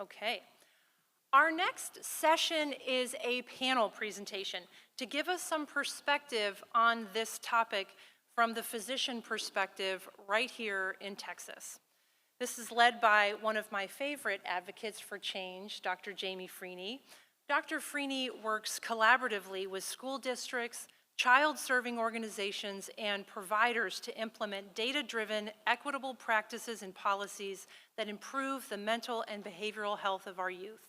Okay. Our next session is a panel presentation to give us some perspective on this topic from the physician perspective right here in Texas. This is led by one of my favorite advocates for change, Dr. Jamie Freeny. Dr. Freeny works collaboratively with school districts, child-serving organizations, and providers to implement data-driven, equitable practices and policies that improve the mental and behavioral health of our youth.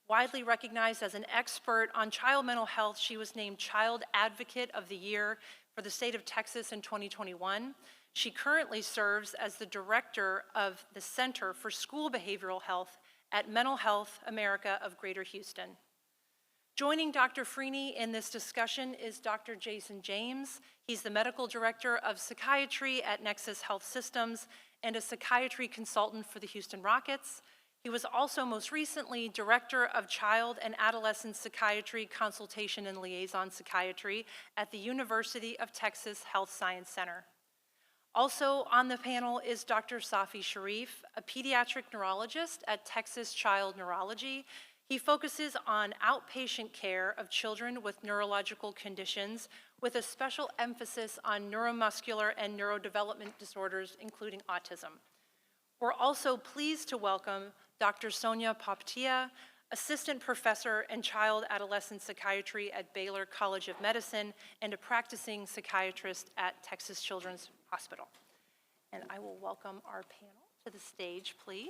Widely recognized as an expert on child mental health, she was named Child Advocate of the Year for the state of Texas in 2021. She currently serves as the director of the Center for School Behavioral Health at Mental Health America of Greater Houston. Joining Dr. Freeny in this discussion is Dr. Jason James. He's the medical director of psychiatry at Nexus Health Systems and a psychiatry consultant for the Houston Rockets. He was also most recently Director of Child and Adolescent Psychiatry Consultation and Liaison Psychiatry at the University of Texas Health Science Center. Also on the panel is Dr. Safi Shareef, a pediatric neurologist at Texas Child Neurology. He focuses on outpatient care of children with neurological conditions with a special emphasis on neuromuscular and neurodevelopment disorders, including autism. We're also pleased to welcome Dr. Sonia Popatia, Assistant Professor in Child Adolescent Psychiatry at Baylor College of Medicine and a practicing psychiatrist at Texas Children's Hospital. And I will welcome our panel to the stage, please.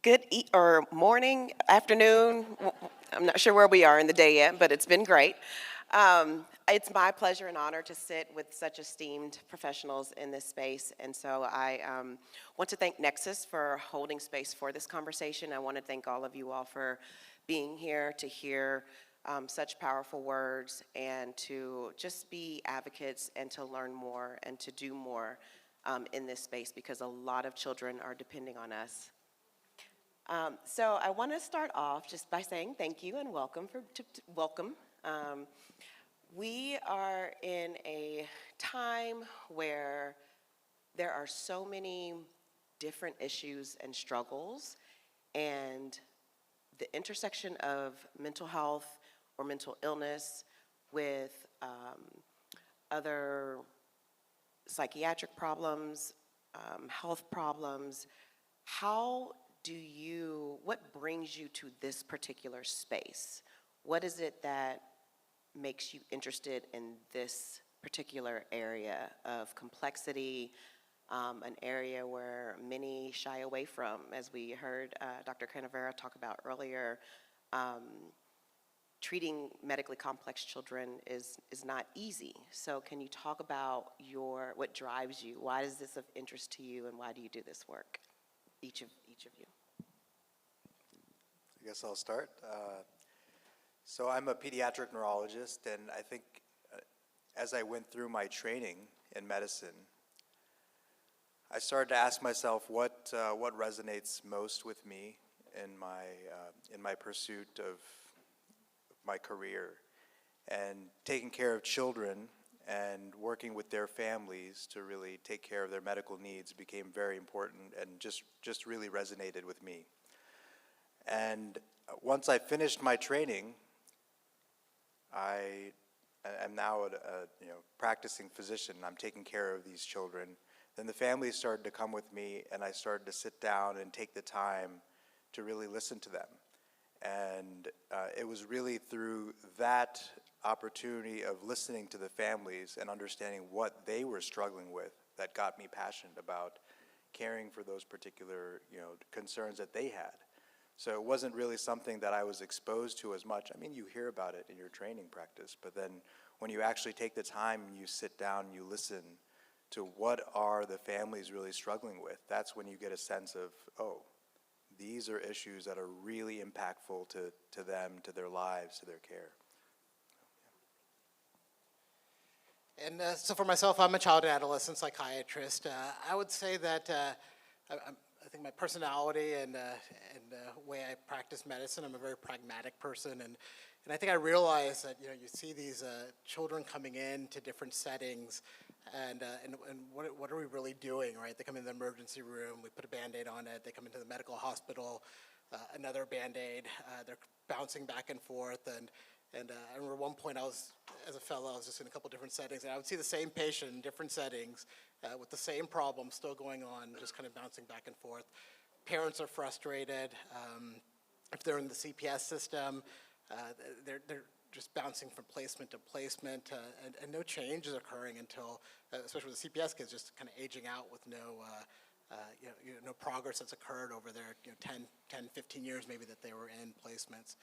Good morning, afternoon. I'm not sure where we are in the day yet, but it's been great. It's my pleasure and honor to sit with such esteemed professionals in this space. And so I want to thank Nexus for holding space for this conversation. I want to thank all of you all for being here to hear such powerful words and to just be advocates and to learn more and to do more in this space because a lot of children are depending on us. So I want to start off just by saying thank you and welcome. We are in a time where there are so many different issues and struggles, and the intersection of mental health or mental illness with other psychiatric problems, health problems, what brings you to this particular space? What is it that makes you interested in this particular area of complexity, an area where many shy away from, as we heard Dr. Canavera talk about earlier? Treating medically complex children is not easy. So can you talk about what drives you? Why is this of interest to you, and why do you do this work? Each of you. I guess I'll start. So I'm a pediatric neurologist, and I think as I went through my training in medicine, I started to ask myself what resonates most with me in my pursuit of my career, and taking care of children and working with their families to really take care of their medical needs became very important and just really resonated with me. And once I finished my training, I am now a practicing physician. I'm taking care of these children. Then the families started to come with me, and I started to sit down and take the time to really listen to them. And it was really through that opportunity of listening to the families and understanding what they were struggling with that got me passionate about caring for those particular concerns that they had. So it wasn't really something that I was exposed to as much. I mean, you hear about it in your training practice, but then when you actually take the time and you sit down and you listen to what are the families really struggling with, that's when you get a sense of, oh, these are issues that are really impactful to them, to their lives, to their care. And so for myself, I'm a child and adolescent psychiatrist. I would say that I think my personality and way I practice medicine, I'm a very pragmatic person, and I think I realize that you see these children coming into different settings, and what are we really doing, right? They come in the emergency room, we put a Band-Aid on it. They come into the medical hospital, another Band-Aid. They're bouncing back and forth, and I remember one point as a fellow, I was just in a couple different settings, and I would see the same patient in different settings with the same problem still going on, just kind of bouncing back and forth. Parents are frustrated. If they're in the CPS system, they're just bouncing from placement to placement, and no change is occurring until, especially with the CPS kids, just kind of aging out with no progress that's occurred over their 10, 15 years maybe that they were in placements.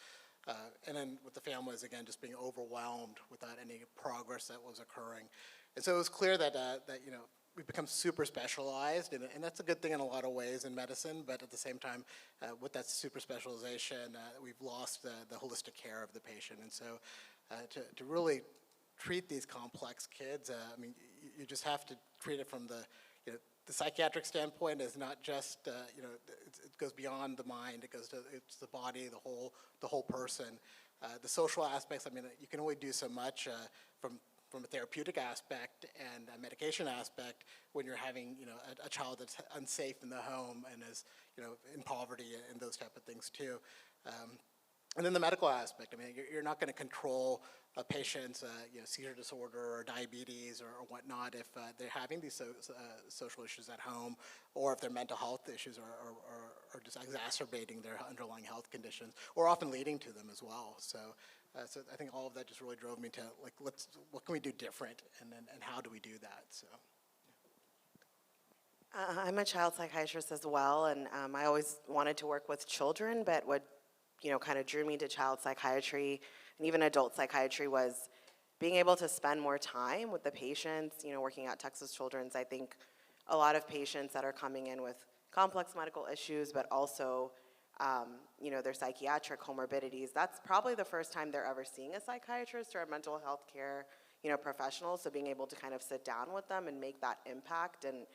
And then with the families, again, just being overwhelmed without any progress that was occurring. And so it was clear that we've become super specialized, and that's a good thing in a lot of ways in medicine, but at the same time, with that super specialization, we've lost the holistic care of the patient. And so to really treat these complex kids, I mean, you just have to treat it from the psychiatric standpoint is not just, it goes beyond the mind, it's the body, the whole person. The social aspects, I mean, you can only do so much from a therapeutic aspect and a medication aspect when you're having, a child that's unsafe in the home and is, in poverty and those type of things too. And then the medical aspect, I mean, you're not going to control a patient's seizure disorder or diabetes or whatnot if they're having these social issues at home, or if their mental health issues are just exacerbating their underlying health conditions, or often leading to them as well. So I think all of that just really drove me to what can we do different, and how do we do that? So. I'm a child psychiatrist as well, and I always wanted to work with children, but what kind of drew me to child psychiatry and even adult psychiatry was being able to spend more time with the patients. Working at Texas Children's, I think a lot of patients that are coming in with complex medical issues, but also, their psychiatric comorbidities, that's probably the first time they're ever seeing a psychiatrist or a mental health care, professional. So being able to kind of sit down with them and make that impact. And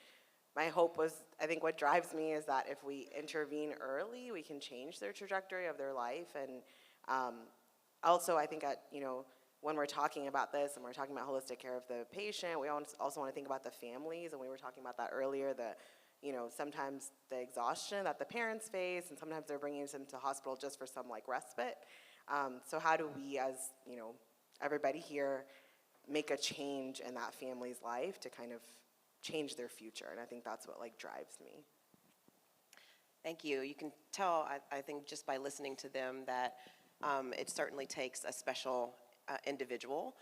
my hope was, I think what drives me is that if we intervene early, we can change their trajectory of their life. And also, I think when we're talking about this and we're talking about holistic care of the patient, we also want to think about the families, and we were talking about that earlier, sometimes the exhaustion that the parents face, and sometimes they're bringing them to hospital just for some respite. So how do we, as everybody here, make a change in that family's life to kind of change their future? And I think that's what drives me. Thank you. You can tell, I think, just by listening to them that it certainly takes a special individual,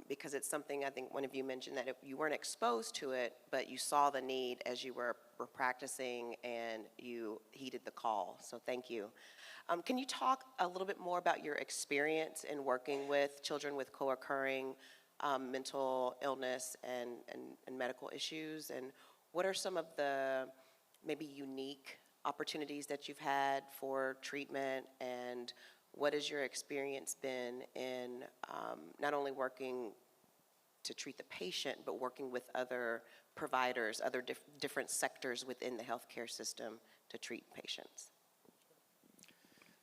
because it's something, I think one of you mentioned that you weren't exposed to it, but you saw the need as you were practicing and you heeded the call. So thank you. Can you talk a little bit more about your experience in working with children with co-occurring mental illness and medical issues, and what are some of the maybe unique opportunities that you've had for treatment, and what has your experience been in not only working to treat the patient, but working with other providers, other different sectors within the healthcare system to treat patients?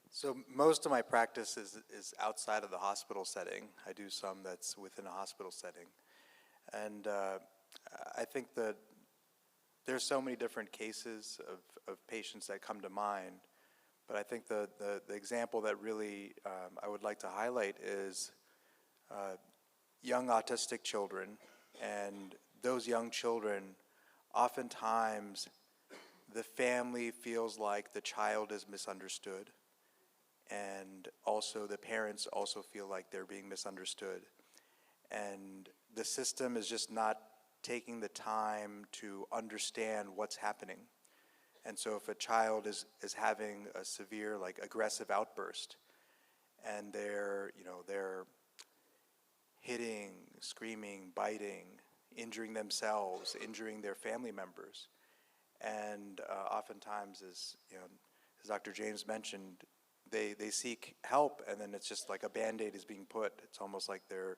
So most of my practice is outside of the hospital setting. I do some that's within a hospital setting. And I think that there's so many different cases of patients that come to mind. But I think the example that really I would like to highlight is young autistic children. And those young children, oftentimes the family feels like the child is misunderstood. And also the parents also feel like they're being misunderstood. And the system is just not taking the time to understand what's happening. And so if a child is having a severe, aggressive outburst, and they're hitting, screaming, biting, injuring themselves, injuring their family members, and oftentimes, as Dr. James mentioned, they seek help, and then it's just like a Band-Aid is being put. It's almost like they're,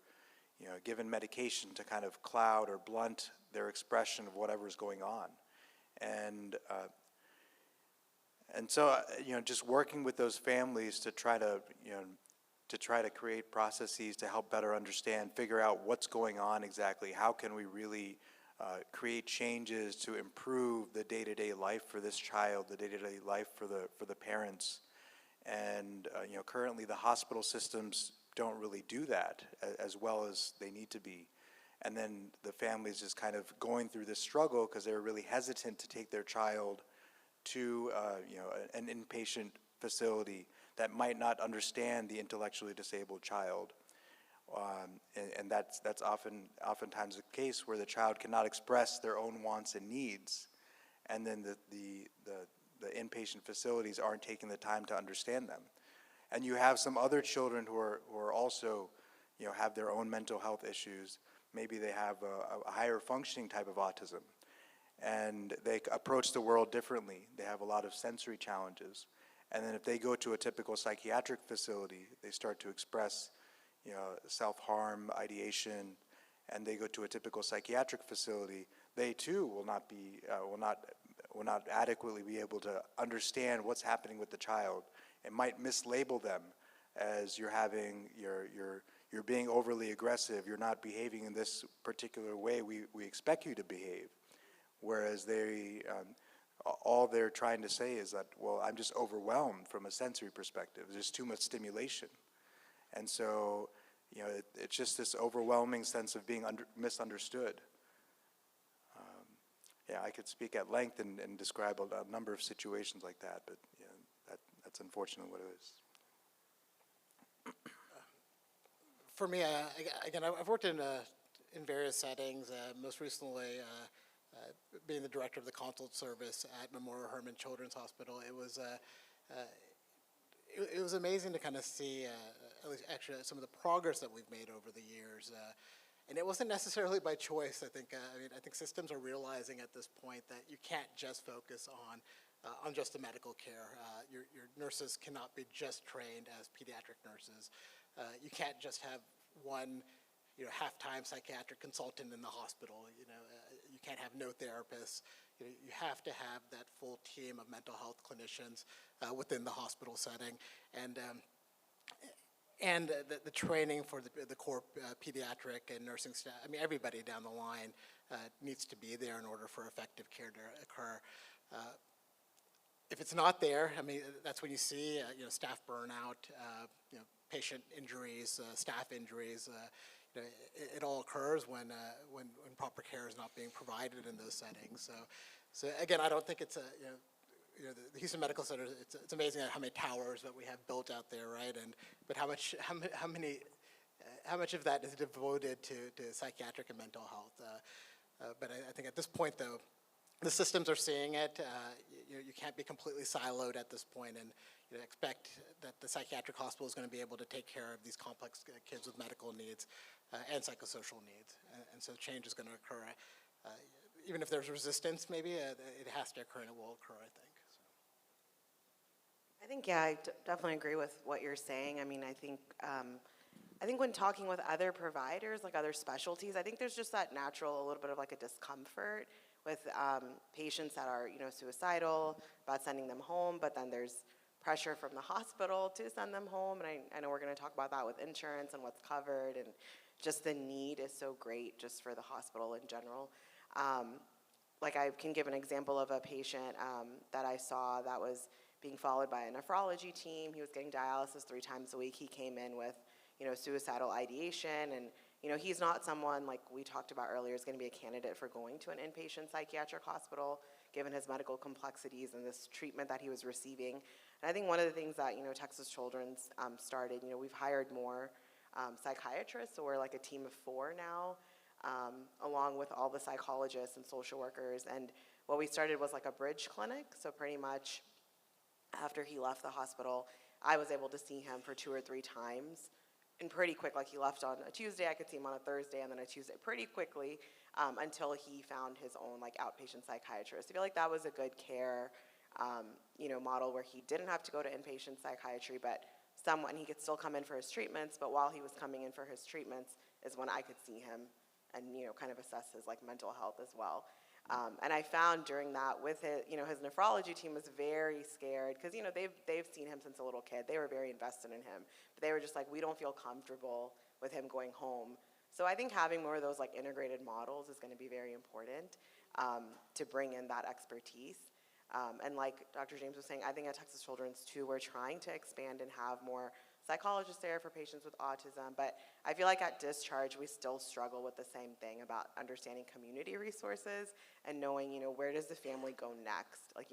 given medication to kind of cloud or blunt their expression of whatever's going on. And so, just working with those families to try to, create processes to help better understand, figure out what's going on exactly. How can we really create changes to improve the day-to-day life for this child, the day-to-day life for the parents. And currently the hospital systems don't really do that as well as they need to be. And then the families just kind of going through this struggle because they're really hesitant to take their child to an inpatient facility that might not understand the intellectually disabled child. And that's oftentimes the case where the child cannot express their own wants and needs, and then the inpatient facilities aren't taking the time to understand them. And you have some other children who are also, have their own mental health issues. Maybe they have a higher functioning type of autism, and they approach the world differently. They have a lot of sensory challenges. And then if they go to a typical psychiatric facility, they start to express self-harm, ideation, and they go to a typical psychiatric facility, they too will not adequately be able to understand what's happening with the child. It might mislabel them as you're being overly aggressive, you're not behaving in this particular way we expect you to behave. Whereas all they're trying to say is that, well, I'm just overwhelmed from a sensory perspective. There's too much stimulation. And so, it's just this overwhelming sense of being misunderstood. I could speak at length and describe a number of situations like that, but that's unfortunately what it is. For me, again, I've worked in various settings, most recently being the director of the consult service at Memorial Hermann Children's Hospital. It was amazing to kind of see, at least actually, some of the progress that we've made over the years. And it wasn't necessarily by choice. I think systems are realizing at this point that you can't just focus on just the medical care. Your nurses cannot be just trained as pediatric nurses. You can't just have one half-time psychiatric consultant in the hospital. You can't have no therapists. You have to have that full team of mental health clinicians within the hospital setting, and the training for the core pediatric and nursing staff. Everybody down the line needs to be there in order for effective care to occur. If it's not there, that's when you see staff burnout, patient injuries, staff injuries. It all occurs when proper care is not being provided in those settings. So again, I don't think it's the Houston Medical Center. It's amazing how many towers that we have built out there, right? But how much of that is devoted to psychiatric and mental health? But I think at this point, though, the systems are seeing it. You can't be completely siloed at this point and expect that the psychiatric hospital is going to be able to take care of these complex kids with medical needs and psychosocial needs. And so change is going to occur. Even if there's resistance, maybe, it has to occur, and it will occur, I think. I think, I definitely agree with what you're saying. I think when talking with other providers, like other specialties, I think there's just that natural, a little bit of like a discomfort with patients that are, suicidal, about sending them home, but then there's pressure from the hospital to send them home, and I know we're going to talk about that with insurance and what's covered, and just the need is so great just for the hospital in general. Like I can give an example of a patient that I saw that was being followed by a nephrology team. He was getting dialysis 3 times a week. He came in with, suicidal ideation, and he's not someone, like we talked about earlier, is going to be a candidate for going to an inpatient psychiatric hospital, given his medical complexities and this treatment that he was receiving. And I think one of the things that, Texas Children's started, we've hired more psychiatrists, so we're like a team of 4 now, along with all the psychologists and social workers. And what we started was like a bridge clinic, so pretty much after he left the hospital, I was able to see him for 2 or 3 times. And pretty quick, like he left on a Tuesday, I could see him on a Thursday, and then a Tuesday, pretty quickly, until he found his own like outpatient psychiatrist. I feel like that was a good care, model where he didn't have to go to inpatient psychiatry, but someone, he could still come in for his treatments, but while he was coming in for his treatments is when I could see him and, kind of assess his like mental health as well. And I found during that with his, his nephrology team was very scared because, they've seen him since a little kid. They were very invested in him, but they were just like, we don't feel comfortable with him going home. So I think having more of those like integrated models is going to be very important to bring in that expertise. And like Dr. James was saying, I think at Texas Children's too, we're trying to expand and have more psychologists there for patients with autism, but I feel like at discharge, we still struggle with the same thing about understanding community resources and knowing, where does the family go next? Like,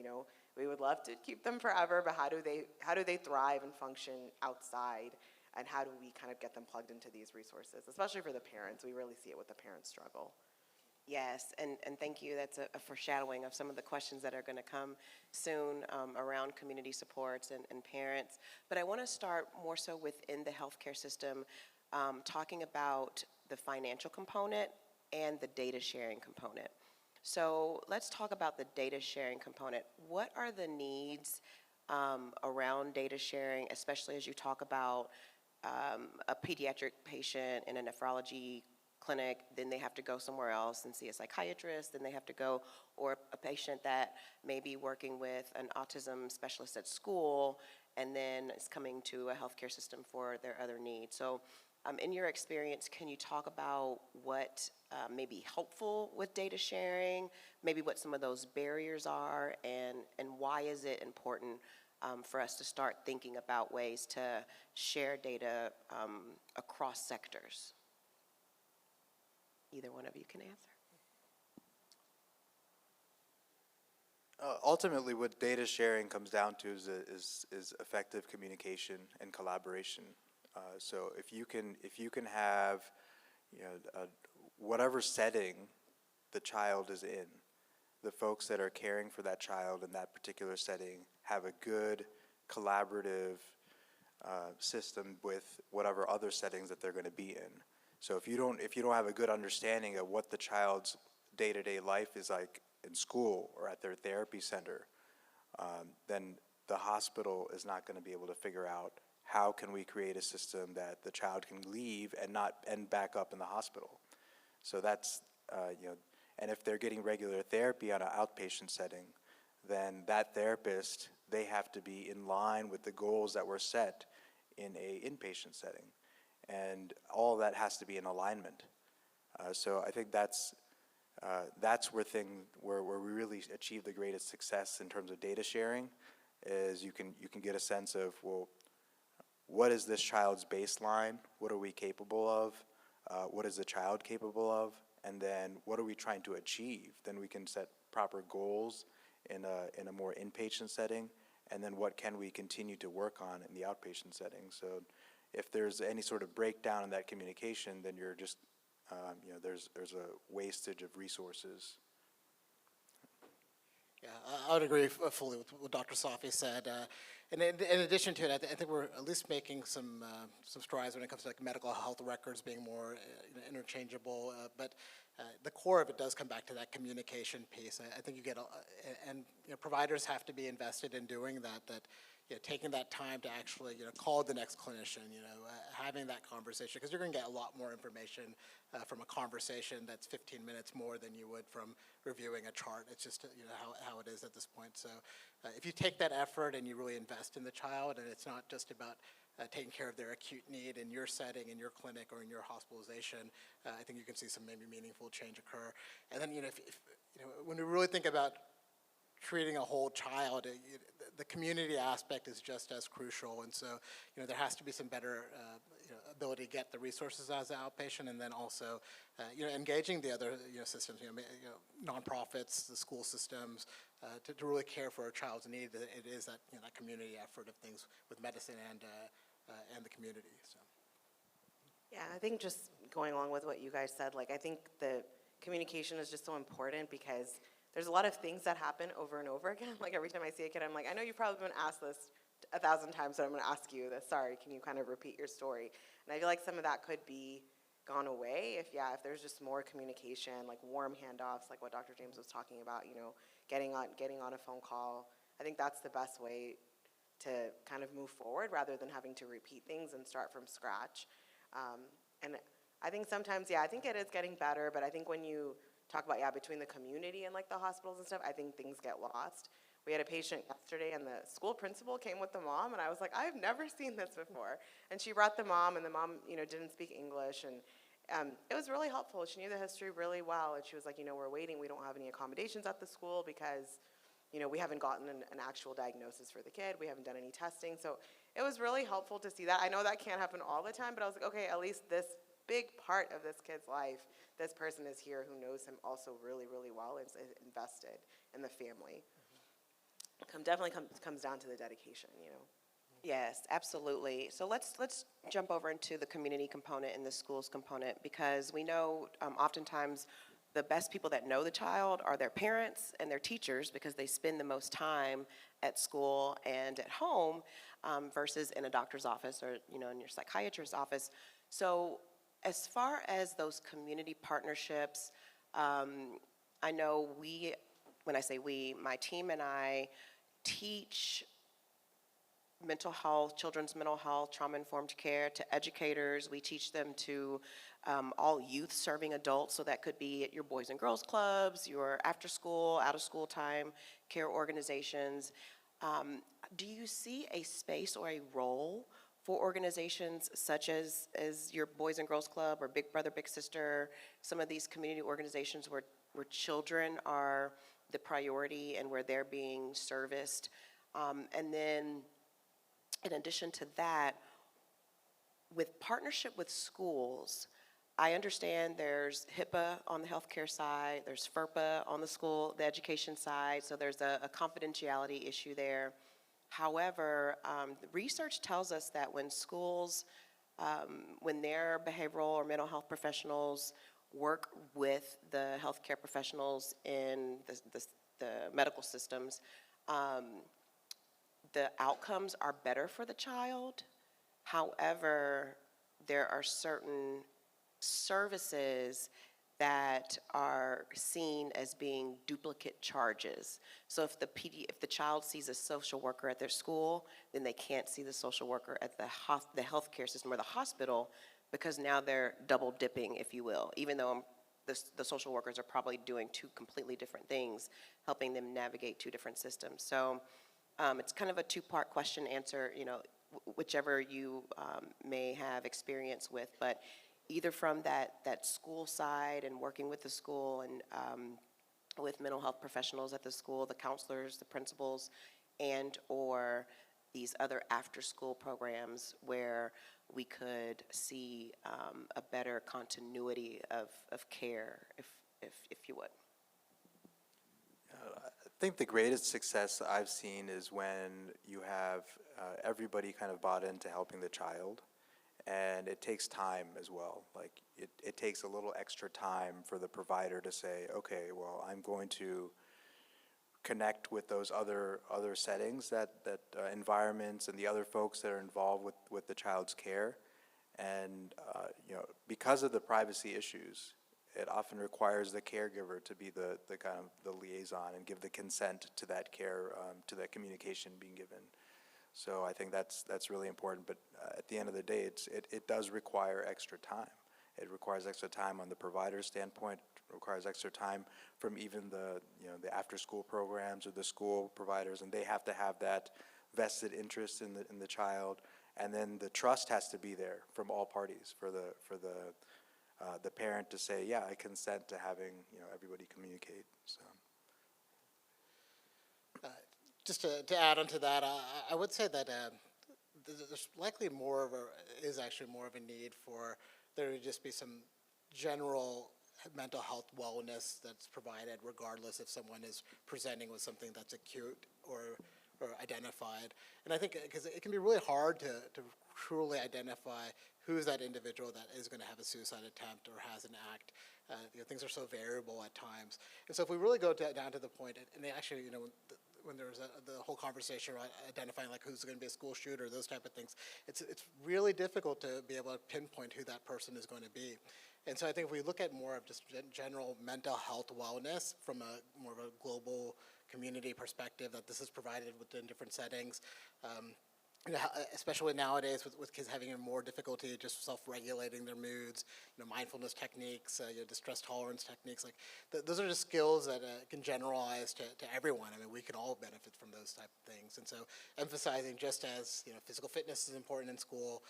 we would love to keep them forever, but how do they thrive and function outside? And how do we kind of get them plugged into these resources, especially for the parents? We really see it with the parent struggle. Yes, and thank you. That's a foreshadowing of some of the questions that are going to come soon around community supports and parents. But I want to start more so within the healthcare system, talking about the financial component and the data sharing component. So let's talk about the data sharing component. What are the needs around data sharing, especially as you talk about a pediatric patient in a nephrology clinic, then they have to go somewhere else and see a psychiatrist, then they have to go, or a patient that may be working with an autism specialist at school and then is coming to a healthcare system for their other needs. So in your experience, can you talk about what may be helpful with data sharing, maybe what some of those barriers are, and why is it important for us to start thinking about ways to share data across sectors? Either one of you can answer. Ultimately, what data sharing comes down to is effective communication and collaboration. So if you can have, whatever setting the child is in, the folks that are caring for that child in that particular setting have a good collaborative system with whatever other settings that they're going to be in. So if you don't have a good understanding of what the child's day-to-day life is like in school or at their therapy center, then the hospital is not going to be able to figure out how can we create a system that the child can leave and not end back up in the hospital. So that's, and if they're getting regular therapy on an outpatient setting, then that therapist, they have to be in line with the goals that were set in a inpatient setting. And all of that has to be in alignment. So I think that's where we really achieve the greatest success in terms of data sharing, is you can get a sense of, well, what is this child's baseline? What are we capable of? What is the child capable of? And then what are we trying to achieve? Then we can set proper goals in a more inpatient setting. And then what can we continue to work on in the outpatient setting? So if there's any sort of breakdown in that communication, then you're just, there's a wastage of resources. Yeah, I would agree fully with what Dr. Safi said. And in addition to it, I think we're at least making some strides when it comes to like medical health records being more interchangeable. But the core of it does come back to that communication piece. I think you get, and providers have to be invested in doing that. That taking that time to actually call the next clinician, having that conversation, because you're going to get a lot more information from a conversation that's 15 minutes more than you would from reviewing a chart. It's just how it is at this point. So if you take that effort and you really invest in the child, and it's not just about taking care of their acute need in your setting, in your clinic, or in your hospitalization, I think you can see some maybe meaningful change occur. And then if when we really think about treating a whole child, the community aspect is just as crucial, and so there has to be some better ability to get the resources as an outpatient, and then also engaging the other systems, nonprofits, the school systems, to really care for a child's need. It is that that community effort of things with medicine and the community. So. Yeah, I think just going along with what you guys said, I think the communication is just so important because there's a lot of things that happen over and over again. Every time I see a kid, I'm like, I know you've probably been asked this 1,000 times, so I'm going to ask you this. Sorry, can you kind of repeat your story? And I feel like some of that could be gone away if there's just more communication, warm handoffs, like what Dr. James was talking about, getting on a phone call. I think that's the best way to kind of move forward rather than having to repeat things and start from scratch. And I think sometimes, I think it is getting better, but I think when you talk about, between the community and like the hospitals and stuff, I think things get lost. We had a patient yesterday and the school principal came with the mom and I was like, I've never seen this before. And she brought the mom and the mom, didn't speak English and it was really helpful. She knew the history really well and she was like, we're waiting, we don't have any accommodations at the school because we haven't gotten an actual diagnosis for the kid. We haven't done any testing. So it was really helpful to see that. I know that can't happen all the time, but I was like, okay, at least this big part of this kid's life, this person is here who knows him also really, really well and is invested in the family. Definitely comes down to the dedication, Yes, absolutely. So let's jump over into the community component and the schools component, because we know oftentimes the best people that know the child are their parents and their teachers, because they spend the most time at school and at home versus in a doctor's office or in your psychiatrist's office. So as far as those community partnerships, I know when I say we, my team and I teach mental health, children's mental health, trauma-informed care to educators. We teach them to all youth serving adults, so that could be at your Boys and Girls Clubs, your after-school, out-of-school time care organizations. Do you see a space or a role for organizations such as your Boys and Girls Club or Big Brother, Big Sister, some of these community organizations where children are the priority and where they're being serviced? And then in addition to that, with partnership with schools, I understand there's HIPAA on the healthcare side, there's FERPA on the education side, so there's a confidentiality issue there. However, the research tells us that when schools, when their behavioral or mental health professionals work with the healthcare professionals in the medical systems, the outcomes are better for the child. However, there are certain services that are seen as being duplicate charges. So if the child sees a social worker at their school, then they can't see the social worker at the healthcare system or the hospital, because now they're double dipping, if you will, even though the social workers are probably doing two completely different things, helping them navigate two different systems. So it's kind of a two-part question answer, whichever you may have experience with, but either from that school side and working with the school and with mental health professionals at the school, the counselors, the principals, and or these other after-school programs where we could see a better continuity of care, if you would. I think the greatest success I've seen is when you have everybody kind of bought into helping the child, and it takes time as well. Like it takes a little extra time for the provider to say, okay, well, I'm going to connect with those other settings, that environments and the other folks that are involved with the child's care, and because of the privacy issues, it often requires the caregiver to be the kind of the liaison and give the consent to that care, to that communication being given. So I think that's really important. But at the end of the day, it does require extra time. It requires extra time on the provider's standpoint. It requires extra time from even the after-school programs or the school providers, and they have to have that vested interest in the child. And then the trust has to be there from all parties for the parent to say, yeah, I consent to having everybody communicate. So. Just to add on to that, I would say that there's likely is actually more of a need for there to just be some general mental health wellness that's provided, regardless if someone is presenting with something that's acute or identified. And I think because it can be really hard to truly identify who's that individual that is going to have a suicide attempt or has an act. Things are so variable at times. And so if we really go down to the point, and they actually, when there's the whole conversation about identifying like who's going to be a school shooter, those type of things, it's really difficult to be able to pinpoint who that person is going to be. And so I think if we look at more of just general mental health wellness from a more of a global community perspective, that this is provided within different settings, you know, especially nowadays with kids having more difficulty just self-regulating their moods, you know, mindfulness techniques, you know, distress tolerance techniques, like those are just skills that can generalize to everyone. I mean, we can all benefit from those type of things. And so emphasizing just as, you know, physical fitness is important in school,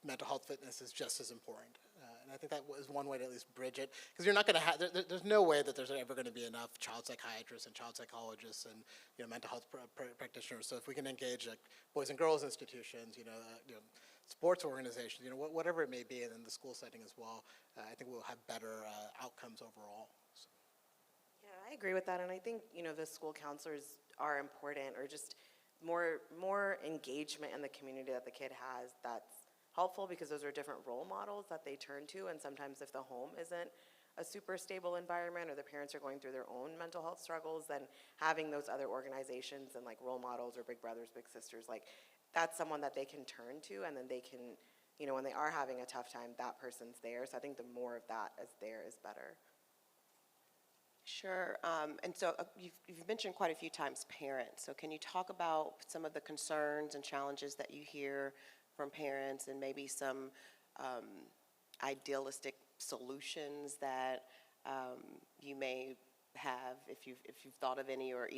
mental health fitness is just as important. And I think that was one way to at least bridge it, because you're not going to have, there's no way that there's ever going to be enough child psychiatrists and child psychologists and, you know, mental health practitioners. So if we can engage like boys and girls institutions, you know, sports organizations, you know, whatever it may be, and in the school setting as well, I think we'll have better outcomes overall. So. Yeah, I agree with that, and I think, you know, the school counselors are important, or just more engagement in the community that the kid has that's helpful, because those are different role models that they turn to, and sometimes if the home isn't a super stable environment, or the parents are going through their own mental health struggles, then having those other organizations and like role models or big brothers, big sisters, like that's someone that they can turn to, and then they can, you know, when they are having a tough time, that person's there. So I think the more of that is there is better. Sure. And so you've mentioned quite a few times parents. So can you talk about some of the concerns and challenges that you hear from parents, and maybe some idealistic solutions that you may have, if you've thought of any, or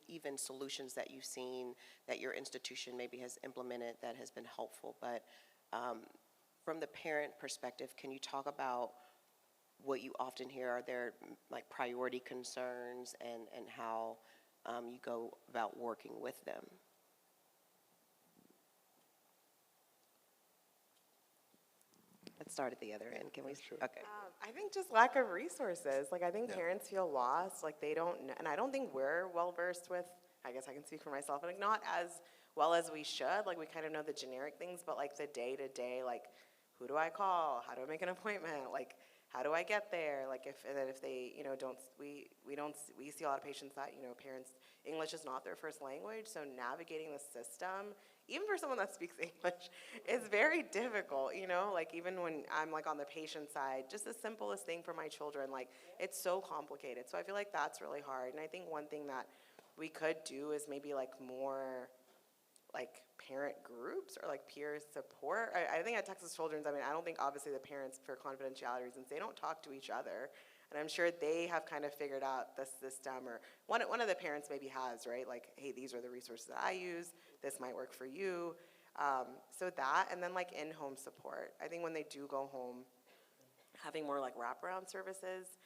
even solutions that you've seen that your institution maybe has implemented that has been helpful. But from the parent perspective, can you talk about what you often hear? Are there like priority concerns, and how you go about working with them? Let's start at the other end. Can we? Sure. Okay. I think just lack of resources. Like, I think parents feel lost, like they don't know, and I don't think we're well versed with, I guess I can speak for myself, like not as well as we should. Like, we kind of know the generic things, but like the day to day, like, who do I call? How do I make an appointment? Like, how do I get there? Like, if they, you know, we see a lot of patients that, you know, parents, English is not their first language, so navigating the system, even for someone that speaks English, is very difficult, you know? Like, even when I'm like on the patient side, just the simplest thing for my children, like, it's so complicated. So I feel like that's really hard. And I think one thing that we could do is maybe like more like parent groups or like peer support. I think at Texas Children's, I mean, I don't think obviously the parents, for confidentiality reasons, they don't talk to each other. And I'm sure they have kind of figured out the system, or one of the parents maybe has, right? Like, hey, these are the resources that I use. This might work for you. So that, and then like in-home support. I think when they do go home, having more like wraparound services,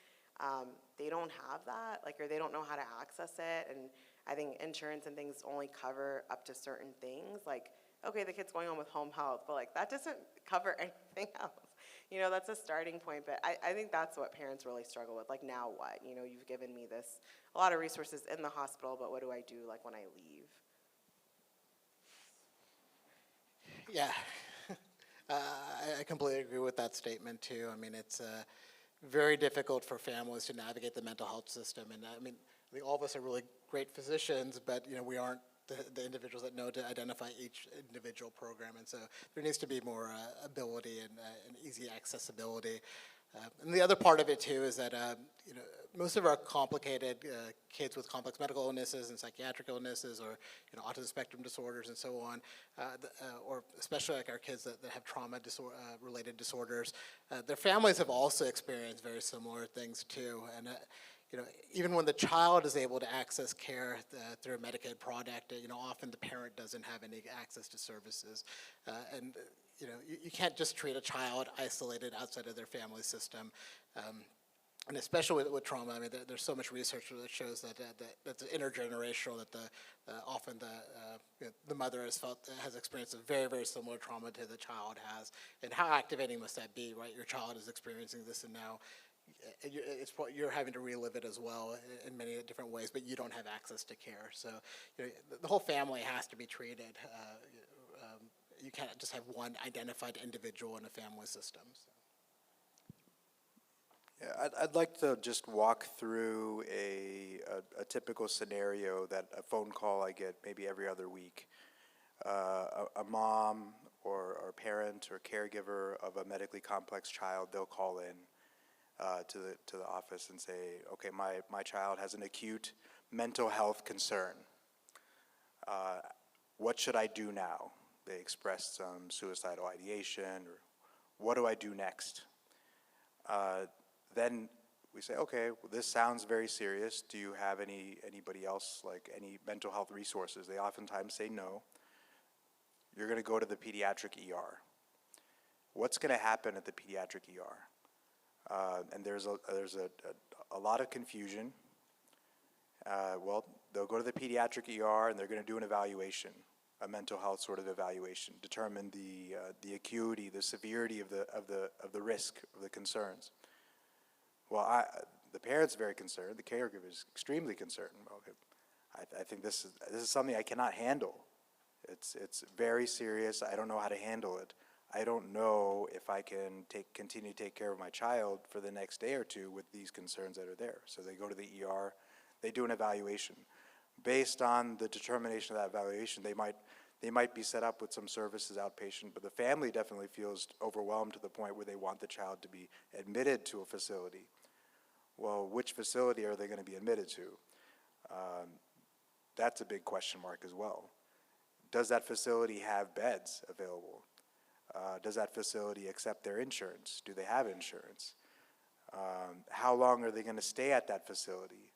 they don't have that, like, or they don't know how to access it. And I think insurance and things only cover up to certain things. Like, okay, the kid's going home with home health, but like that doesn't cover anything else. You know, that's a starting point, but I think that's what parents really struggle with. Like, now what? You know, you've given me this, a lot of resources in the hospital, but what do I do, like, when I leave? Yeah, I completely agree with that statement too. I mean, it's very difficult for families to navigate the mental health system. And I mean, all of us are really great physicians, but, you know, we aren't the individuals that know to identify each individual program. And so there needs to be more ability and easy accessibility. And the other part of it too is that, you know, most of our complicated kids with complex medical illnesses and psychiatric illnesses, or, you know, autism spectrum disorders and so on, or especially like our kids that have trauma related disorders, their families have also experienced very similar things too. And you know, even when the child is able to access care through a Medicaid product, you know, often the parent doesn't have any access to services. And you know, you can't just treat a child isolated outside of their family system. And especially with trauma, I mean, there's so much research that shows that that's intergenerational, that often you know, the mother has experienced a very, very similar trauma to the child has. And how activating must that be, right? Your child is experiencing this, and now you're having to relive it as well in many different ways, but you don't have access to care. So, you know, the whole family has to be treated. You can't just have one identified individual in a family system. So. Yeah, I'd like to just walk through a typical scenario that a phone call I get maybe every other week. A mom or parent or caregiver of a medically complex child, they'll call in to the office and say, okay, my child has an acute mental health concern. What should I do now? They express some suicidal ideation, or what do I do next? Then we say, okay, well, this sounds very serious. Do you have anybody else, like any mental health resources? They oftentimes say no. You're going to go to the pediatric ER. What's going to happen at the pediatric ER? And there's a lot of confusion. Well, they'll go to the pediatric ER and they're going to do an evaluation, a mental health sort of evaluation, determine the acuity, the severity of the risk, of the concerns. Well, the parent's very concerned. The caregiver is extremely concerned. Okay, I think this is something I cannot handle. It's very serious. I don't know how to handle it. I don't know if I can continue to take care of my child for the next day or two with these concerns that are there. So they go to the ER. They do an evaluation. Based on the determination of that evaluation, they might be set up with some services outpatient, but the family definitely feels overwhelmed to the point where they want the child to be admitted to a facility. Well, which facility are they going to be admitted to? That's a big question mark as well. Does that facility have beds available? Does that facility accept their insurance? Do they have insurance? How long are they going to stay at that facility?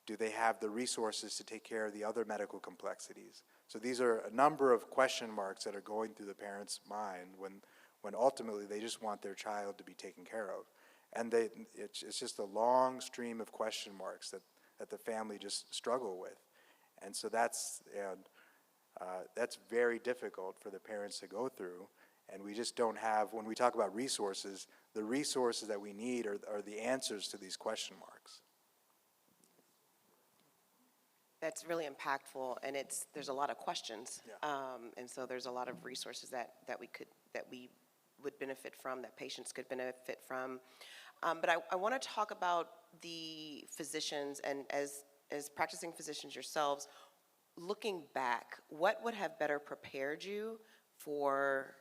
Do they have the resources to take care of the other medical complexities? So these are a number of question marks that are going through the parent's mind when ultimately they just want their child to be taken care of. And it's just a long stream of question marks that the family just struggle with. And so that's very difficult for the parents to go through. And we just don't have, when we talk about resources, the resources that we need are the answers to these question marks. That's really impactful, and there's a lot of questions. Yeah. And so there's a lot of resources that we would benefit from, that patients could benefit from. But I want to talk about the physicians, and as practicing physicians yourselves, looking back, what would have better prepared you for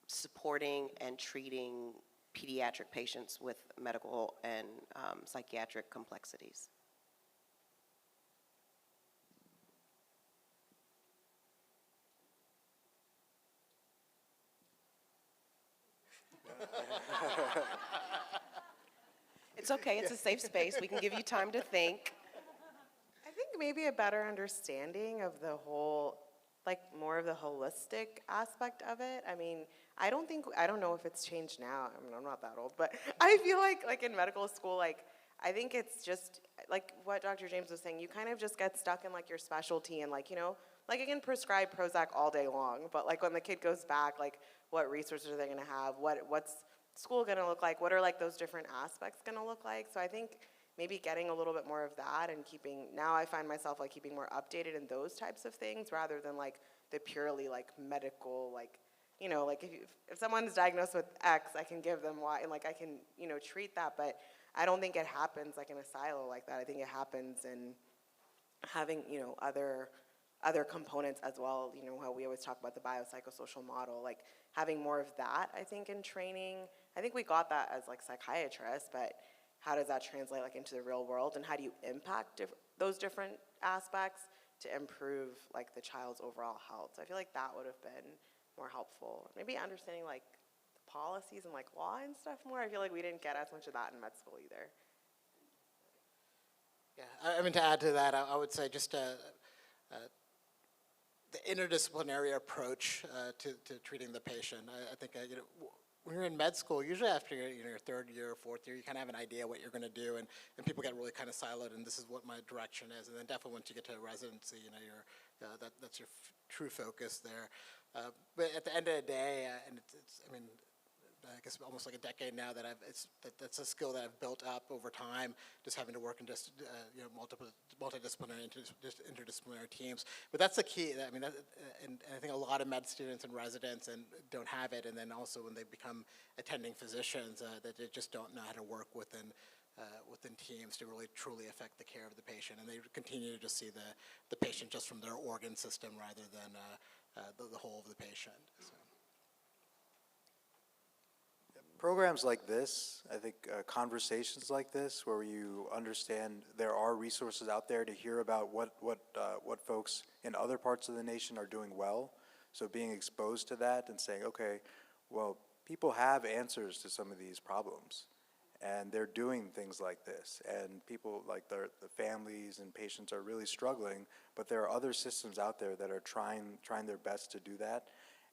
supporting and treating pediatric patients with medical and psychiatric complexities? It's okay, it's a safe space. We can give you time to think. I think maybe a better understanding of the whole, like more of the holistic aspect of it. I mean, I don't know if it's changed now. I mean, I'm not that old, but I feel like in medical school, like, I think it's just, like what Dr. James was saying, you kind of just get stuck in like your specialty and like, you know, like I can prescribe Prozac all day long, but like when the kid goes back, like what resources are they gonna have? What's school gonna look like? What are like those different aspects gonna look like? So I think maybe getting a little bit more of that and now I find myself like keeping more updated in those types of things rather than like the purely like medical, like, you know, like if someone's diagnosed with X, I can give them Y and like I can, you know, treat that, but I don't think it happens like in a silo like that. I think it happens in having, you know, other components as well, you know, how we always talk about the biopsychosocial model, like having more of that, I think, in training. I think we got that as like psychiatrists, but how does that translate like into the real world, and how do you impact those different aspects to improve like the child's overall health? So I feel like that would have been more helpful. Maybe understanding like policies and like law and stuff more. I feel like we didn't get as much of that in med school either. Yeah, I mean, to add to that, I would say just the interdisciplinary approach to treating the patient. I think you know, when you're in med school, usually after your third year or fourth year, you kind of have an idea what you're going to do, and people get really kind of siloed, and this is what my direction is. And then definitely once you get to residency, you know, that's your true focus there. But at the end of the day, and I mean, I guess almost like a decade now that that's a skill that I've built up over time, just having to work in just multidisciplinary, interdisciplinary teams. But that's the key. I mean, and I think a lot of med students and residents and don't have it, and then also when they become attending physicians, that they just don't know how to work within teams to really truly affect the care of the patient, and they continue to just see the patient just from their organ system rather than the whole of the patient. So. Programs like this, I think conversations like this, where you understand there are resources out there to hear about what folks in other parts of the nation are doing well. So being exposed to that and saying, okay, well, people have answers to some of these problems, and they're doing things like this, and people like the families and patients are really struggling, but there are other systems out there that are trying their best to do that.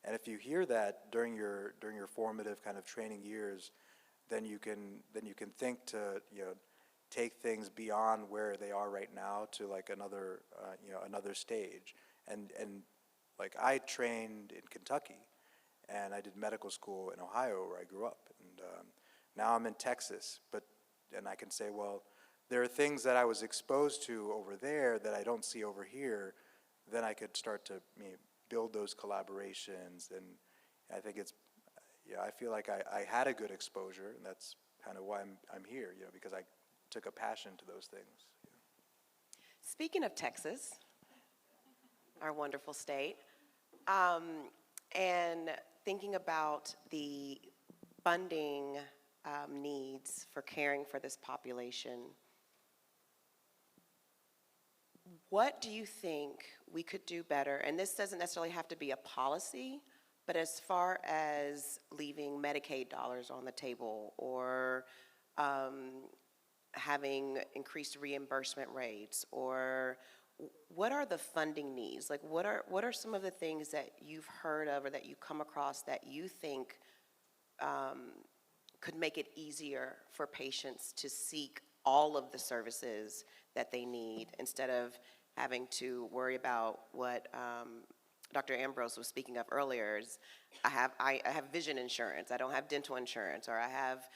And if you hear that during your formative kind of training years, then you can think to take things beyond where they are right now to like another stage. And like I trained in Kentucky, and I did medical school in Ohio where I grew up, and now I'm in Texas. And I can say, well, there are things that I was exposed to over there that I don't see over here. Then I could start to build those collaborations, and I think I feel like I had a good exposure, and that's kind of why I'm here, because I took a passion to those things. Speaking of Texas, our wonderful state, and thinking about the funding needs for caring for this population, what do you think we could do better? And this doesn't necessarily have to be a policy, but as far as leaving Medicaid dollars on the table or having increased reimbursement rates, or what are the funding needs? Like what are some of the things that you've heard of or that you come across that you think could make it easier for patients to seek all of the services that they need instead of having to worry about what Dr. Ambrose was speaking of earlier? Is I have vision insurance, I don't have dental insurance, or I have,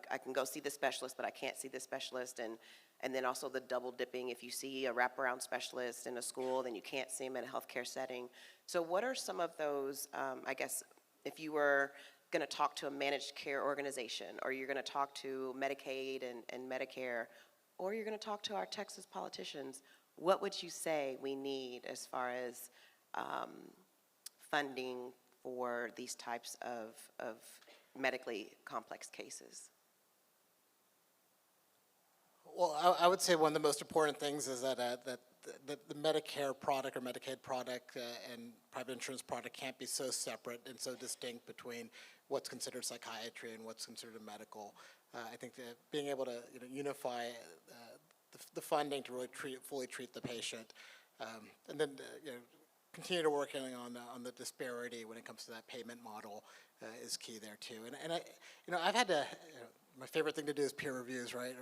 I can go see the specialist, but I can't see the specialist, and then also the double dipping. If you see a wraparound specialist in a school, then you can't see him in a healthcare setting. So what are some of those, I guess, if you were going to talk to a managed care organization, or you're going to talk to Medicaid and Medicare, or you're going to talk to our Texas politicians, what would you say we need as far as funding for these types of medically complex cases? Well, I would say one of the most important things is that the Medicare product or Medicaid product and private insurance product can't be so separate and so distinct between what's considered psychiatry and what's considered medical. I think that being able to unify the funding to really fully treat the patient, and then continue to work on the disparity when it comes to that payment model is key there too. And I I've had to. My favorite thing to do is peer reviews, right?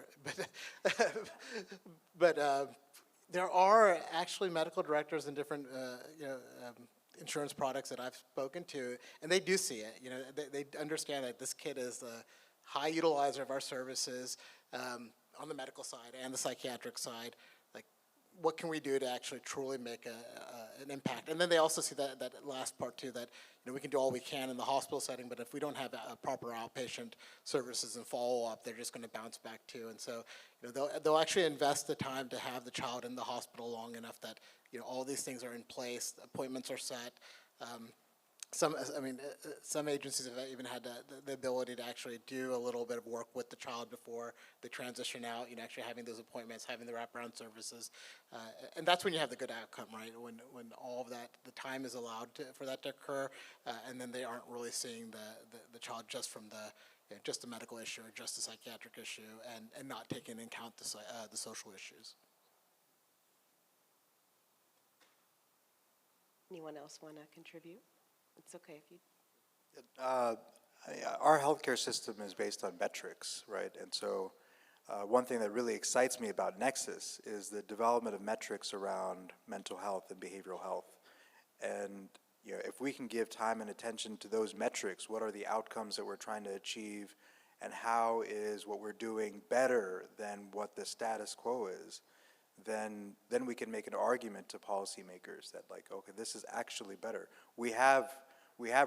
But there are actually medical directors in different insurance products that I've spoken to, and they do see it. They understand that this kid is a high utilizer of our services on the medical side and the psychiatric side. Like, what can we do to actually truly make an impact? And then they also see that last part too, that we can do all we can in the hospital setting, but if we don't have a proper outpatient services and follow-up, they're just going to bounce back too. And so they'll actually invest the time to have the child in the hospital long enough that all these things are in place, appointments are set. Some agencies have even had the ability to actually do a little bit of work with the child before they transition out, actually having those appointments, having the wraparound services. And that's when you have the good outcome, right? When all of that, the time is allowed for that to occur, and then they aren't really seeing the child just from just the medical issue or just the psychiatric issue, and not taking into account the social issues. Anyone else want to contribute? It's okay if you. Our healthcare system is based on metrics, right? And so one thing that really excites me about Nexus is the development of metrics around mental health and behavioral health. And if we can give time and attention to those metrics, what are the outcomes that we're trying to achieve, and how is what we're doing better than what the status quo is, then we can make an argument to policymakers that, like, okay, this is actually better. We have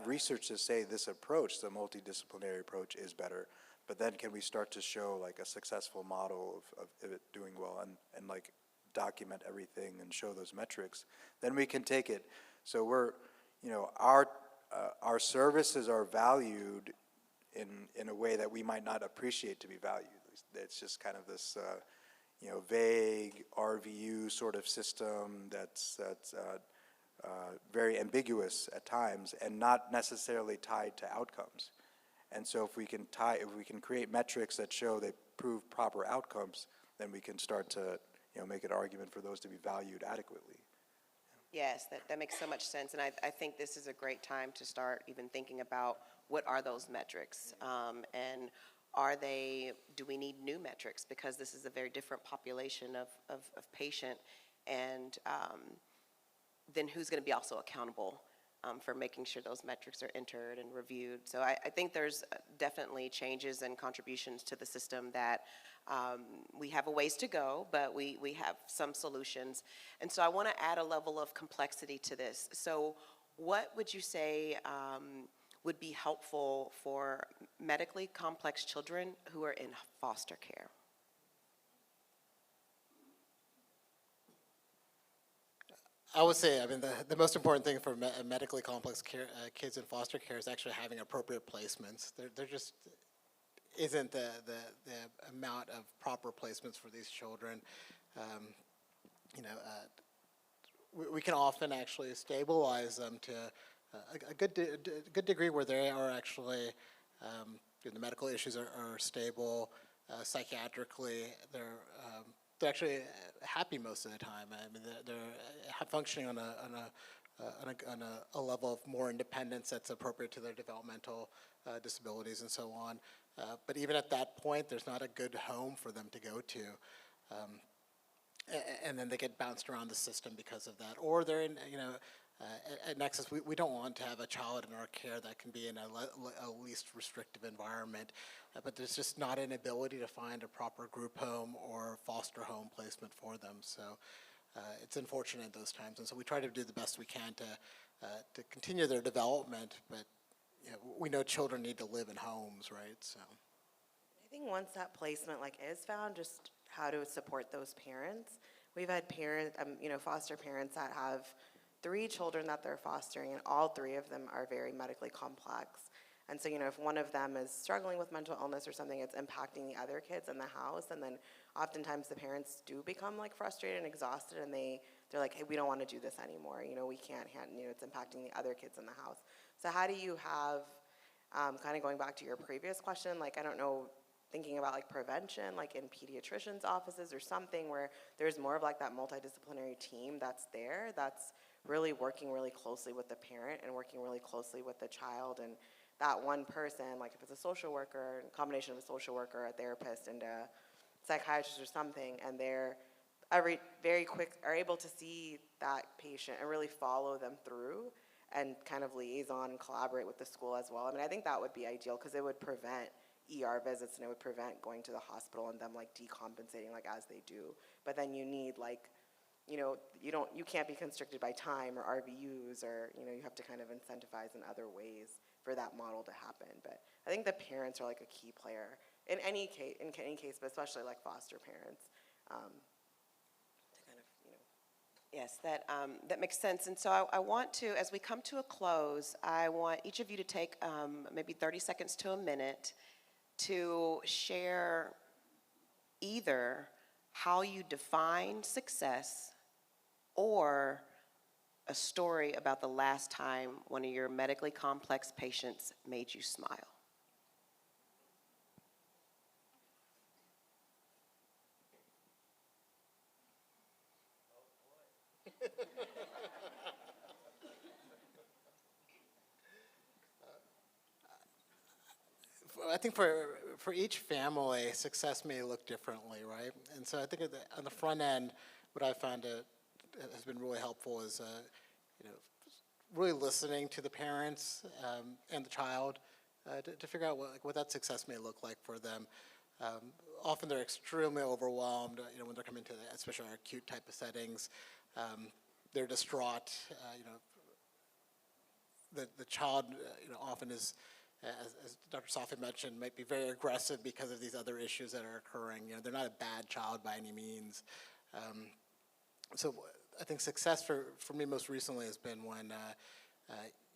research to say this approach, the multidisciplinary approach, is better, but then can we start to show like a successful model of it doing well, and like document everything and show those metrics, then we can take it. So we're, our services are valued in a way that we might not appreciate to be valued. It's just kind of this, vague RVU sort of system that's very ambiguous at times and not necessarily tied to outcomes. And so if we can create metrics that show they prove proper outcomes, then we can start to, make an argument for those to be valued adequately. Yes, that makes so much sense, and I think this is a great time to start even thinking about what are those metrics, and do we need new metrics, because this is a very different population of patient, and then who's going to be also accountable for making sure those metrics are entered and reviewed. So I think there's definitely changes and contributions to the system that we have a ways to go, but we have some solutions. And so I want to add a level of complexity to this. So what would you say would be helpful for medically complex children who are in foster care? I would say, the most important thing for medically complex care, kids in foster care is actually having appropriate placements. There just isn't the amount of proper placements for these children. We can often actually stabilize them to a good degree where they are actually, the medical issues are stable, psychiatrically, they're actually happy most of the time. They're functioning on a level of more independence that's appropriate to their developmental disabilities and so on. But even at that point, there's not a good home for them to go to. And then they get bounced around the system because of that. Or they're in, at Nexus, we don't want to have a child in our care that can be in a least restrictive environment, but there's just not an ability to find a proper group home or foster home placement for them. So it's unfortunate at those times, and so we try to do the best we can to continue their development, but we know children need to live in homes, right? So I think once that placement is found, just how to support those parents. We've had foster parents that have 3 children that they're fostering, and all 3 of them are very medically complex. And so, if one of them is struggling with mental illness or something, it's impacting the other kids in the house. And then oftentimes the parents do become frustrated and exhausted, and they're like, hey, we don't want to do this anymore. We can't handle, it's impacting the other kids in the house. So how do you have, kind of going back to your previous question, I don't know, thinking about prevention, in pediatricians' offices or something where there's more of that multidisciplinary team that's there, that's really working really closely with the parent and working really closely with the child, and that one person, if it's a social worker, a combination of a social worker, a therapist, and a psychiatrist or something, and they're very quick, are able to see that patient and really follow them through and kind of liaison and collaborate with the school as well. I think that would be ideal because it would prevent ER visits and it would prevent going to the hospital and them decompensating as they do. But then you need you can't be constricted by time or RVUs, or you have to kind of incentivize in other ways for that model to happen. But I think the parents are a key player in any case, but especially foster parents. To kind of Yes, that makes sense. And so I want to, as we come to a close, I want each of you to take maybe 30 seconds to a minute to share either how you define success or a story about the last time one of your medically complex patients made you smile. I think for each family, success may look differently, right? And so I think on the front end, what I found has been really helpful is, really listening to the parents and the child to figure out what that success may look like for them. Often they're extremely overwhelmed, when they're coming to, especially our acute type of settings. They're distraught. The child, often is, as Dr. Safi mentioned, might be very aggressive because of these other issues that are occurring. They're not a bad child by any means. So I think success for me most recently has been when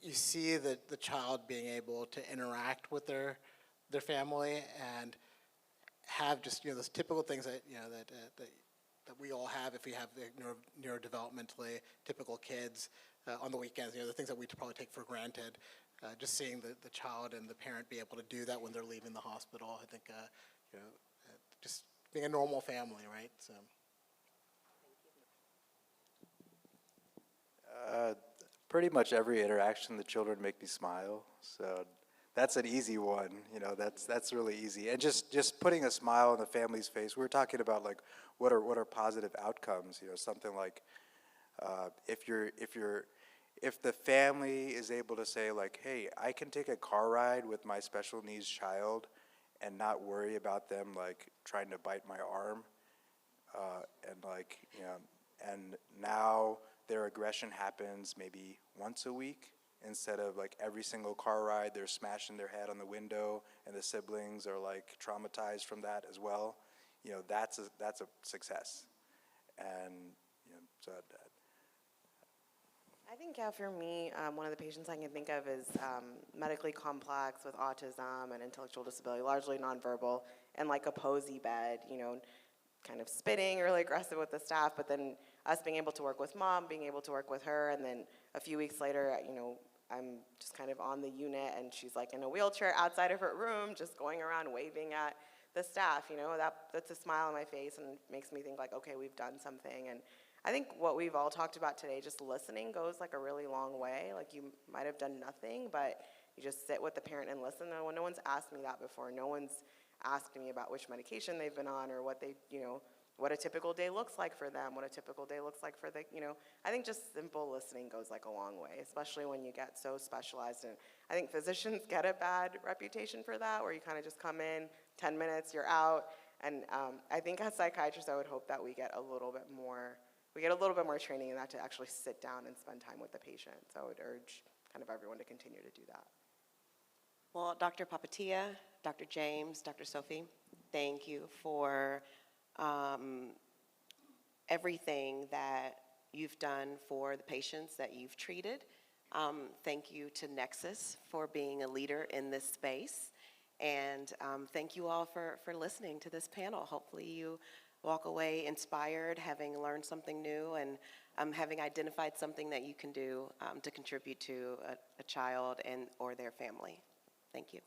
you see the child being able to interact with their family and have just those typical things that that we all have if we have the neurodevelopmentally typical kids on the weekends. The things that we probably take for granted. Just seeing the child and the parent be able to do that when they're leaving the hospital, I think just being a normal family, right? So. Pretty much every interaction, the children make me smile. So that's an easy one. That's really easy. And just putting a smile on the family's face. We were talking about like what are positive outcomes. Something like if the family is able to say like, hey, I can take a car ride with my special needs child and not worry about them like trying to bite my arm, and now their aggression happens maybe once a week instead of like every single car ride they're smashing their head on the window and the siblings are like traumatized from that as well. That's a success. And so I think, yeah, for me, one of the patients I can think of is medically complex with autism and intellectual disability, largely nonverbal, and like a posy bed, kind of spitting, really aggressive with the staff, but then us being able to work with mom, being able to work with her, and then a few weeks later, I'm just kind of on the unit, and she's like in a wheelchair outside of her room, just going around waving at the staff, that's a smile on my face and makes me think like, okay, we've done something. And I think what we've all talked about today, just listening goes like a really long way. Like you might have done nothing, but you just sit with the parent and listen. No one's asked me that before. No one's asked me about which medication they've been on or what they, what a typical day looks like for them, what a typical day looks like for the, I think just simple listening goes like a long way, especially when you get so specialized. And I think physicians get a bad reputation for that, where you kind of just come in, 10 minutes, you're out. And I think as psychiatrists, I would hope that we get a little bit more training in that to actually sit down and spend time with the patient. So I would urge kind of everyone to continue to do that. Well, Dr. Popatia, Dr. James, Dr. Sophie, thank you for everything that you've done for the patients that you've treated. Thank you to Nexus for being a leader in this space. And thank you all for listening to this panel. Hopefully you walk away inspired, having learned something new, and having identified something that you can do to contribute to a child and or their family. Thank you.